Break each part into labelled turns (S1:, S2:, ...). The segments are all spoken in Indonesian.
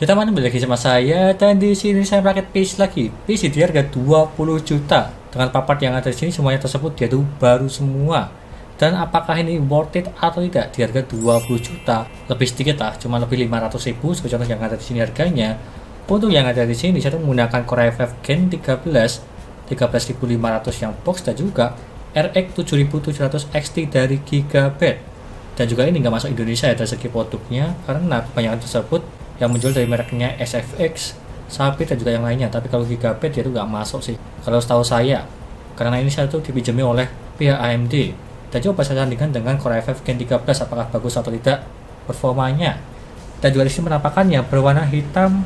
S1: Kita mana lagi sama saya, dan di sini saya pakai PC lagi. PC di harga 20 juta. Dengan papat yang ada di sini semuanya tersebut dia tuh baru semua. Dan apakah ini worth it atau tidak di harga 20 juta? Lebih sedikit lah, cuma lebih 500 ribu seperti contoh yang ada di sini harganya. Untuk yang ada di sini saya tuh menggunakan Core i5 Gen 13500 yang box dan juga RX 7700 XT dari Gigabyte. Dan juga ini nggak masuk Indonesia ya dari segi produknya karena kebanyakan tersebut yang menjual dari mereknya SFX, Sapit dan juga yang lainnya. Tapi kalau Gigabyte dia tuh nggak masuk sih kalau setahu saya, karena ini saya tuh dipinjami oleh pihak AMD. Dan coba saya sandingkan dengan Core i5 Gen 13 apakah bagus atau tidak performanya. Dan juga disini penampakannya berwarna hitam,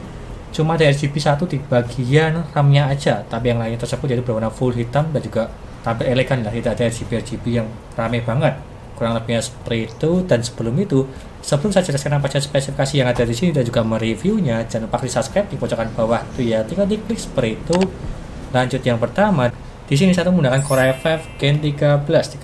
S1: cuma ada RGB 1 di bagian RAM-nya aja, tapi yang lainnya tersebut jadi berwarna full hitam dan juga tampil elegan lah, tidak ada RGB yang rame banget, kurang lebihnya seperti itu. Dan sebelum sebelum saya jelaskan apa saja spesifikasi yang ada di sini dan juga mereviewnya, jangan lupa klik subscribe di pojokan bawah itu ya, tinggal diklik seperti itu. Lanjut yang pertama, di sini saya menggunakan Core i5 Gen 13500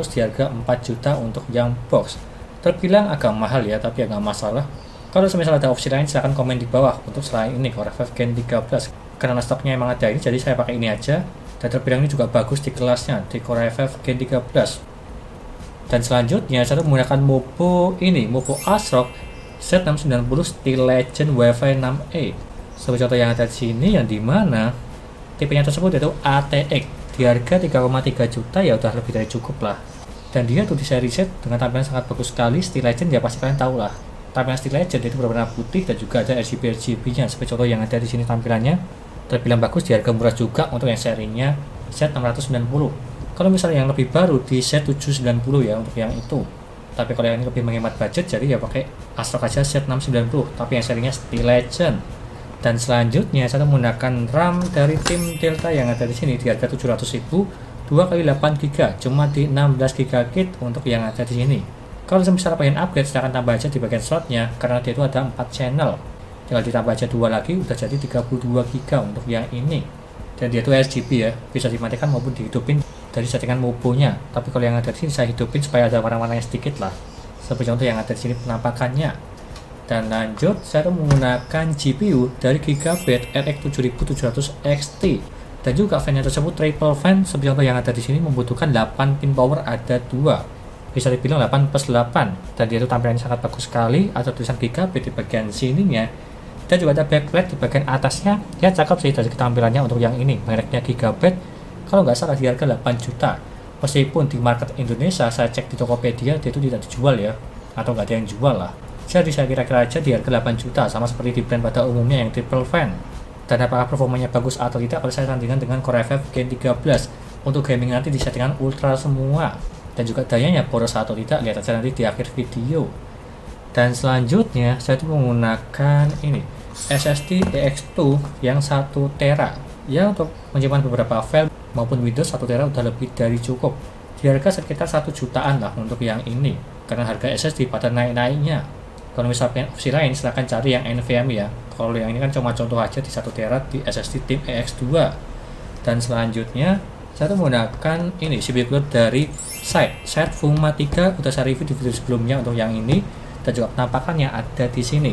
S1: di harga 4 juta untuk yang box. Terbilang agak mahal ya, tapi ya nggak masalah. Kalau misalnya ada opsi lain silahkan komen di bawah untuk selain ini Core i5 Gen 13, karena stoknya emang ada ini jadi saya pakai ini aja. Dan terbilang ini juga bagus di kelasnya di Core i5 Gen 13. Dan selanjutnya saya menggunakan Mopo ASRock Z690 Steel Legend Wi-Fi 6E. Seperti contoh yang ada di sini, yang dimana tipenya tersebut yaitu ATX di harga 3,3 juta ya udah lebih dari cukup lah. Dan dia tuh di seri set dengan tampilan sangat bagus sekali. Steel Legend ya pasti kalian tahu lah, tampilan Steel Legend itu berwarna putih dan juga ada RGB-nya seperti contoh yang ada di sini. Tampilannya terbilang bagus di harga murah juga untuk yang serinya Z690. Kalau misalnya yang lebih baru di Z790 ya untuk yang itu. Tapi kalau yang ini lebih menghemat budget jadi ya pakai ASRock aja Z690 tapi yang serinya Steel Legend. Dan selanjutnya saya menggunakan RAM dari tim Delta yang ada di sini di harga 700.000, 2x8GB, cuma di 16GB untuk yang ada di sini. Kalau misalnya pengen upgrade silahkan tambah aja di bagian slotnya karena dia itu ada 4 channel. Tinggal ditambah aja 2 lagi udah jadi 32GB untuk yang ini. Dan dia itu RGB ya, bisa dimatikan maupun dihidupin dari settingan Mopo-nya. Tapi kalau yang ada di sini saya hidupin supaya ada warna-warnanya sedikit lah. Seperti contoh yang ada di sini penampakannya. Dan lanjut saya menggunakan GPU dari Gigabyte RX 7700 XT dan juga fan-nya tersebut triple fan. Seperti contoh yang ada di sini membutuhkan 8 pin power, ada 2, bisa dibilang 8+8, dan dia itu tampilannya sangat bagus sekali. Ada tulisan Gigabyte di bagian sininya dan juga ada backlight di bagian atasnya ya, cakep sih dari tampilannya. Untuk yang ini mereknya Gigabyte kalau nggak salah di harga 8 juta, meskipun di market Indonesia saya cek di Tokopedia dia itu tidak dijual ya, atau nggak ada yang jual lah. Jadi saya kira-kira aja di harga 8 juta sama seperti di brand pada umumnya yang triple fan. Dan apakah performanya bagus atau tidak kalau saya sandingkan dengan Core i5 Gen 13. Untuk gaming nanti di settingan ultra semua. Dan juga dayanya boros atau tidak lihat aja nanti di akhir video. Dan selanjutnya saya tuh menggunakan ini SSD EX2 yang 1 tera ya, untuk menyimpan beberapa file maupun Windows 1 tera udah lebih dari cukup. Di harga sekitar 1 jutaan lah untuk yang ini, karena harga SSD pada naik-naiknya. Kalau misalnya opsi lain silahkan cari yang NVMe ya. Kalau yang ini kan cuma contoh aja di 1 tera di SSD tim EX2. Dan selanjutnya saya menggunakan ini CPU dari Side Fuma 3, udah saya review di video sebelumnya untuk yang ini. Dan juga penampakannya ada di sini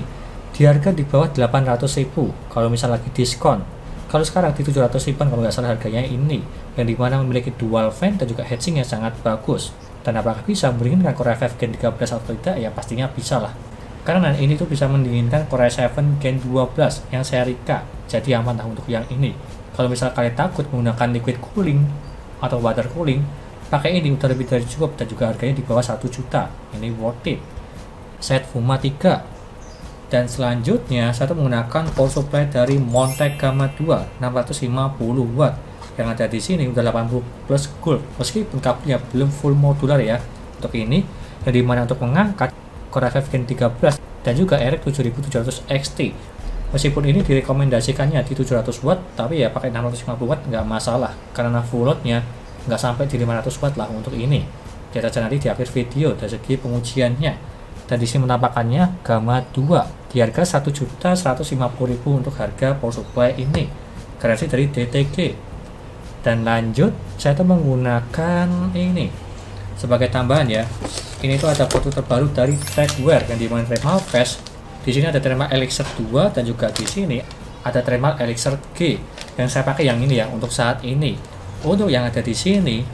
S1: di harga di bawah 800.000 kalau misalnya lagi diskon. Kalau sekarang di 700.000 kalau nggak salah harganya ini, yang dimana memiliki dual fan dan juga heatsink yang sangat bagus. Dan apakah bisa mendinginkan Core i5 Gen 13 atau tidak ya, pastinya bisa lah, karena ini tuh bisa mendinginkan Core i7 Gen 12 yang seri K, jadi aman lah untuk yang ini. Kalau misalnya kalian takut menggunakan liquid cooling atau water cooling, pakai ini udah lebih dari cukup dan juga harganya di bawah 1 juta, ini worth it. Set Fuma 3. Dan selanjutnya saya menggunakan power supply dari Montech Gamma 2 650 watt yang ada di sini udah 80 plus gold, meskipun kabelnya belum full modular ya untuk ini, yang dimana untuk mengangkat Core i5 Gen 13 dan juga RX 7700 XT. Meskipun ini direkomendasikannya di 700 watt, tapi ya pakai 650 watt nggak masalah karena full loadnya nggak sampai di 500 watt lah untuk ini. Lihat aja nanti di akhir video dari segi pengujiannya. Dan di sini menampakannya Gamma 2 di harga 1.150.000 untuk harga power supply ini, garansi dari DTG. Dan lanjut saya menggunakan ini Sebagai tambahan ya, ini tuh ada foto terbaru dari Tradeware yang dimana trade Malfest Di sini ada thermal elixir 2 dan juga di sini ada thermal elixir G. Yang saya pakai yang ini ya untuk saat ini. Untuk yang ada di sini,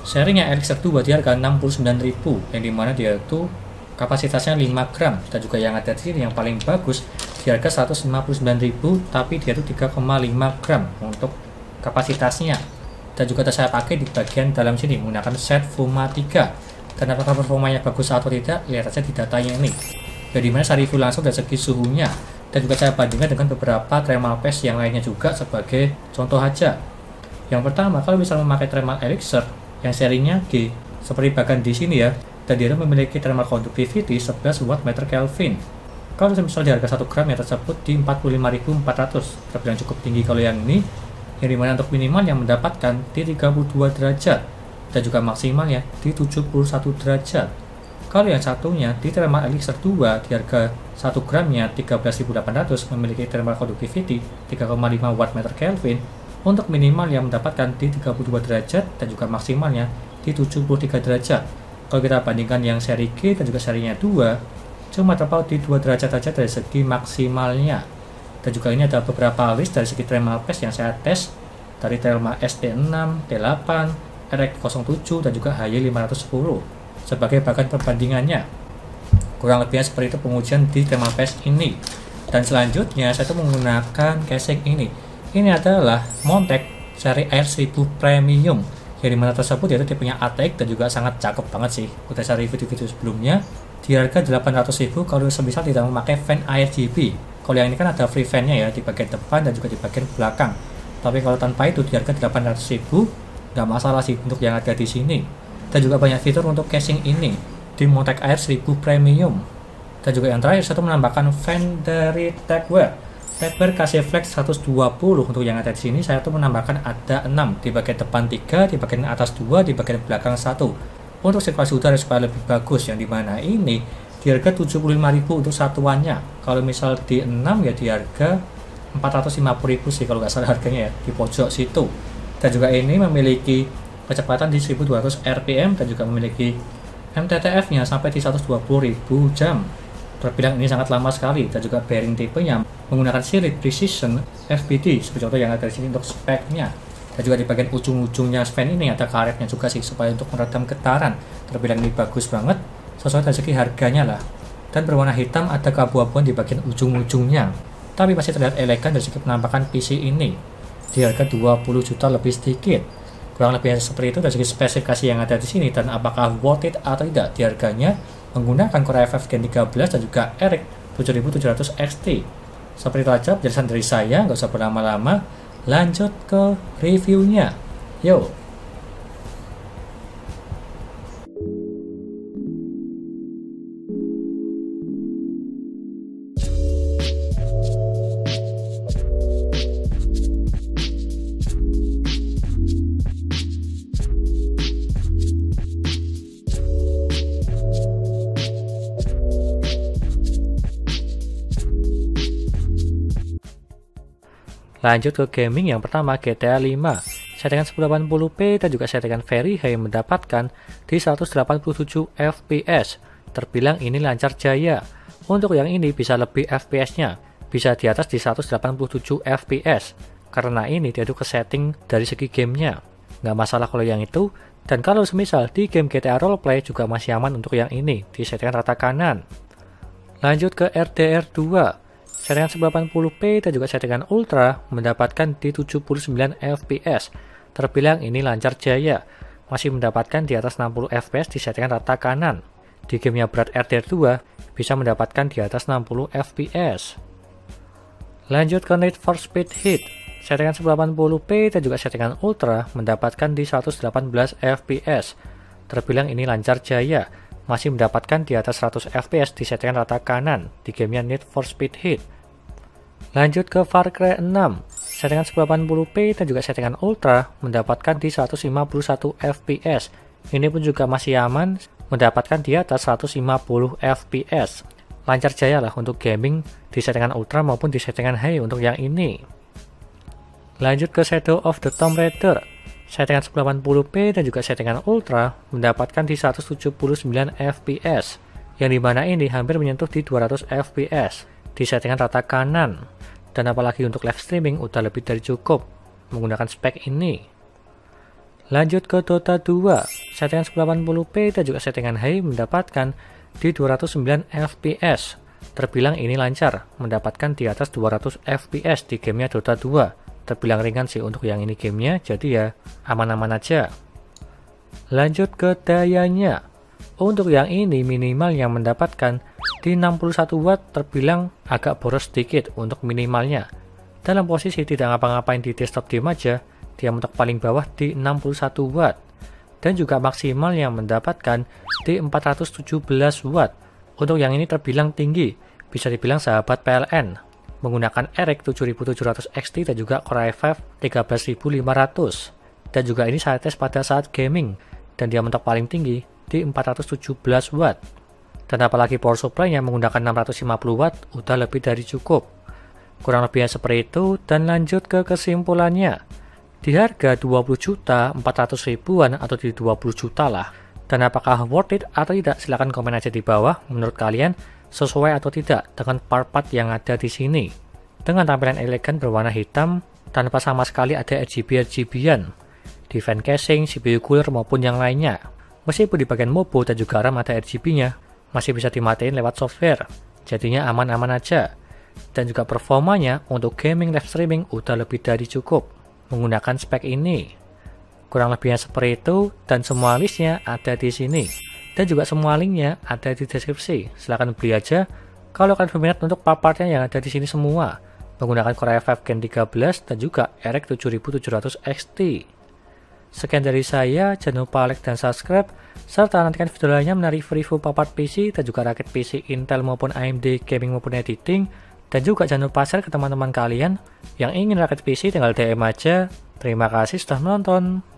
S1: sharingnya elixir 2 di harga 69.000, yang dimana dia itu kapasitasnya 5 gram. Dan juga yang ada di sini yang paling bagus di harga 159.000, tapi dia itu 3,5 gram untuk kapasitasnya. Dan juga saya pakai di bagian dalam sini menggunakan set Fuma 3. Dan apakah performanya bagus atau tidak, lihat saja di datanya ini. Jadi mana saya review langsung dari segi suhunya, dan juga saya bandingkan dengan beberapa thermal paste yang lainnya juga sebagai contoh aja. Yang pertama, kalau misalnya memakai thermal elixir yang serinya G, seperti bagian di sini ya, dan dia memiliki thermal conductivity 11 watt meter Kelvin. Kalau misalnya di harga 1 gram yang tersebut di 45.400, terbilang cukup tinggi kalau yang ini, yang dimana untuk minimal yang mendapatkan di 32 derajat, dan juga maksimalnya di 71 derajat. Kalau yang satunya di thermal elixir 2 di harga 1 gramnya 13.800 memiliki thermal conductivity 3,5 watt meter Kelvin, untuk minimal yang mendapatkan di 32 derajat dan juga maksimalnya di 73 derajat. Kalau kita bandingkan yang seri G dan juga serinya 2, cuma terpaut di 2 derajat saja dari segi maksimalnya. Dan juga ini ada beberapa list dari segi thermal paste yang saya tes dari thermal SD6, T8, RX07 dan juga HY510 sebagai bahan perbandingannya. Kurang lebihnya seperti itu pengujian di thermal paste ini. Dan selanjutnya saya tuh menggunakan casing ini. Ini adalah Montec seri Air 1000 Premium, yang dimana tersebut yaitu tipenya ATX dan juga sangat cakep banget sih. Udah saya review di video sebelumnya di harga 800.000 kalau semisal tidak memakai fan RGB. Kalau yang ini kan ada free fan-nya ya di bagian depan dan juga di bagian belakang. Tapi kalau tanpa itu di harga 800.000 nggak masalah sih untuk yang ada di sini. Dan juga banyak fitur untuk casing ini di Montec Air 1000 Premium. Dan juga yang terakhir saya menambahkan fan dari Techwear. Techwear kasih flex 120. Untuk yang ada di sini saya tuh menambahkan ada 6 di bagian depan 3, di bagian atas 2, di bagian belakang 1 untuk sirkulasi udara supaya lebih bagus. Yang dimana ini di harga 75.000 untuk satuannya. Kalau misal di 6 ya di harga 450.000 sih kalau nggak salah harganya ya di pojok situ. Dan juga ini memiliki kecepatan di 1200 rpm dan juga memiliki MTTF-nya sampai di 120.000 jam. Terbilang ini sangat lama sekali. Dan juga bearing tipenya menggunakan Series Precision FBD seperti contoh yang ada di sini untuk speknya. Dan juga di bagian ujung-ujungnya fan ini ada karetnya juga sih supaya untuk meredam getaran. Terbilang ini bagus banget sesuai dari segi harganya lah. Dan berwarna hitam ada keabu-abuan di bagian ujung-ujungnya. Tapi masih terlihat elegan dari segi penampakan PC ini di harga 20 juta lebih sedikit. Kurang lebih seperti itu dari segi spesifikasi yang ada di sini, dan apakah worth it atau tidak di harganya menggunakan Core i5 Gen 13 dan juga RX 7700 XT. Seperti itu aja penjelasan dari saya, nggak usah berlama-lama, lanjut ke reviewnya. Yo! Lanjut ke gaming, yang pertama GTA 5. Settingan 1080p dan juga settingan very high mendapatkan di 187 fps. Terbilang ini lancar jaya. Untuk yang ini bisa lebih fps-nya, bisa di atas di 187 fps. Karena ini dia tuh ke setting dari segi gamenya. Nggak masalah kalau yang itu. Dan kalau semisal di game GTA Roleplay juga masih aman untuk yang ini, di settingan rata kanan. Lanjut ke RDR 2. Settingan 1080p dan juga settingan ultra mendapatkan di 79 fps. Terbilang ini lancar jaya. Masih mendapatkan di atas 60 fps di settingan rata kanan. Di gamenya berat RDR 2 bisa mendapatkan di atas 60 fps. Lanjut ke Need for Speed Heat. Settingan 1080p dan juga settingan ultra mendapatkan di 118 fps. Terbilang ini lancar jaya. Masih mendapatkan di atas 100 fps di settingan rata kanan di gamenya Need for Speed Heat. Lanjut ke Far Cry 6. Settingan 1080p dan juga settingan ultra mendapatkan di 151 fps. Ini pun juga masih aman, mendapatkan di atas 150 fps. Lancar jaya lah untuk gaming di settingan ultra maupun di settingan high untuk yang ini. Lanjut ke Shadow of the Tomb Raider. Settingan 1080p dan juga settingan ultra mendapatkan di 179 fps, yang dimana ini hampir menyentuh di 200 fps. di settingan rata kanan. Dan apalagi untuk live streaming udah lebih dari cukup menggunakan spek ini. Lanjut ke Dota 2, settingan 1080p dan juga settingan high mendapatkan di 209 fps. Terbilang ini lancar, mendapatkan di atas 200 fps di gamenya Dota 2. Terbilang ringan sih untuk yang ini gamenya, jadi ya aman-aman aja. Lanjut ke dayanya. Untuk yang ini minimal yang mendapatkan di 61 watt terbilang agak boros sedikit untuk minimalnya. Dalam posisi tidak ngapa-ngapain di desktop game aja, dia mentok paling bawah di 61 watt. Dan juga maksimal yang mendapatkan di 417 watt. Untuk yang ini terbilang tinggi, bisa dibilang sahabat PLN. Menggunakan RX 7700 XT dan juga Core i5 13500. Dan juga ini saya tes pada saat gaming, dan dia mentok paling tinggi di 417 watt. Dan apalagi power supply yang menggunakan 650 watt udah lebih dari cukup. Kurang lebihnya seperti itu, dan lanjut ke kesimpulannya. Di harga 20 juta 400 ribuan atau di 20 juta lah. Dan apakah worth it atau tidak? Silahkan komen aja di bawah menurut kalian sesuai atau tidak dengan part-part yang ada di sini. Dengan tampilan elegan berwarna hitam tanpa sama sekali ada RGB-RGB-an di fan casing, CPU cooler maupun yang lainnya. Meskipun di bagian mobo dan juga RAM ada RGB-nya, masih bisa dimatiin lewat software, jadinya aman-aman aja. Dan juga performanya untuk gaming live streaming udah lebih dari cukup menggunakan spek ini. Kurang lebihnya seperti itu, dan semua listnya ada di sini. Dan juga semua linknya ada di deskripsi. Silahkan beli aja kalau kalian berminat untuk part-partnya yang ada di sini semua, menggunakan Core i5 Gen 13 dan juga RX 7700 XT. Sekian dari saya, jangan lupa like dan subscribe, serta nantikan video lainnya mengenai review part PC dan juga rakit PC Intel maupun AMD gaming maupun editing. Dan juga jangan lupa share ke teman-teman kalian yang ingin rakit PC, tinggal DM aja. Terima kasih sudah menonton.